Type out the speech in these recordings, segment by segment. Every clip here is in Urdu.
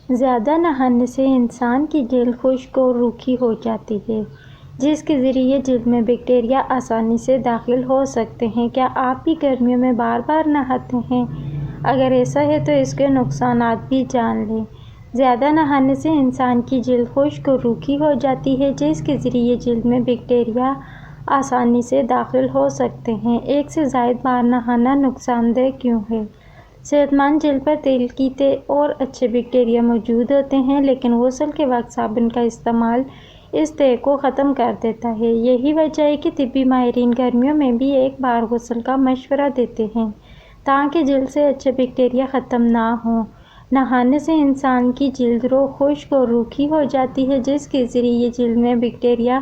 زیادہ نہانے سے انسان کی جلد خشک اور روکھی ہو جاتی ہے، جس کے ذریعے جلد میں بیکٹیریا آسانی سے داخل ہو سکتے ہیں۔ کیا آپ بھی گرمیوں میں بار بار نہاتے ہیں؟ اگر ایسا ہے تو اس کے نقصانات بھی جان لیں۔ زیادہ نہانے سے انسان کی جلد خشک اور روکھی ہو جاتی ہے، جس کے ذریعے جلد میں بیکٹیریا آسانی سے داخل ہو سکتے ہیں۔ ایک سے زائد بار نہانا نقصان دہ کیوں ہے؟ صحت مند جلد پر تیل کی تہ اور اچھے بیکٹیریا موجود ہوتے ہیں، لیکن غسل کے وقت صابن کا استعمال اس تہ کو ختم کر دیتا ہے۔ یہی وجہ ہے کہ طبی ماہرین گرمیوں میں بھی ایک بار غسل کا مشورہ دیتے ہیں تاکہ جلد سے اچھے بیکٹیریا ختم نہ ہوں۔ نہانے سے انسان کی جلد خشک اور روکھی ہو جاتی ہے، جس کے ذریعے جلد میں بیکٹیریا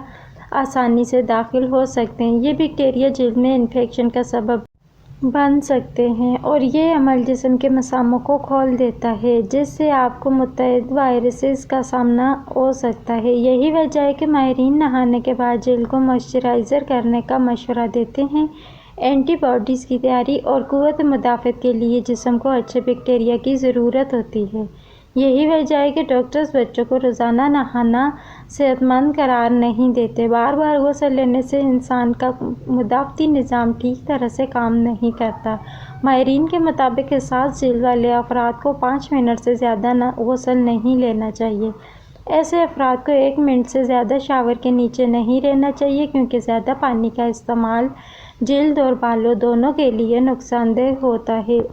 آسانی سے داخل ہو سکتے ہیں۔ یہ بیکٹیریا جلد میں انفیکشن کا سبب بن سکتے ہیں اور یہ عمل جسم کے مساموں کو کھول دیتا ہے، جس سے آپ کو متعدد وائرسز کا سامنا ہو سکتا ہے۔ یہی وجہ ہے کہ ماہرین نہانے کے بعد جلد کو موئسچرائز کرنے کا مشورہ دیتے ہیں۔ اینٹی باڈیز کی تیاری اور قوت مدافعت کے لیے جسم کو اچھے بیکٹیریا کی ضرورت ہوتی ہے۔ یہی وجہ ہے کہ ڈاکٹرز بچوں کو روزانہ نہانا صحت مند قرار نہیں دیتے۔ بار بار غسل لینے سے انسان کا مدافعتی نظام ٹھیک طرح سے کام نہیں کرتا۔ ماہرین کے مطابق حساس جلد والے افراد کو 5 منٹ سے زیادہ غسل نہیں لینا چاہیے۔ ایسے افراد کو 1 منٹ سے زیادہ شاور کے نیچے نہیں رہنا چاہیے، کیونکہ زیادہ پانی کا استعمال جلد اور بالوں دونوں کے لیے نقصان دہ ہوتا ہے۔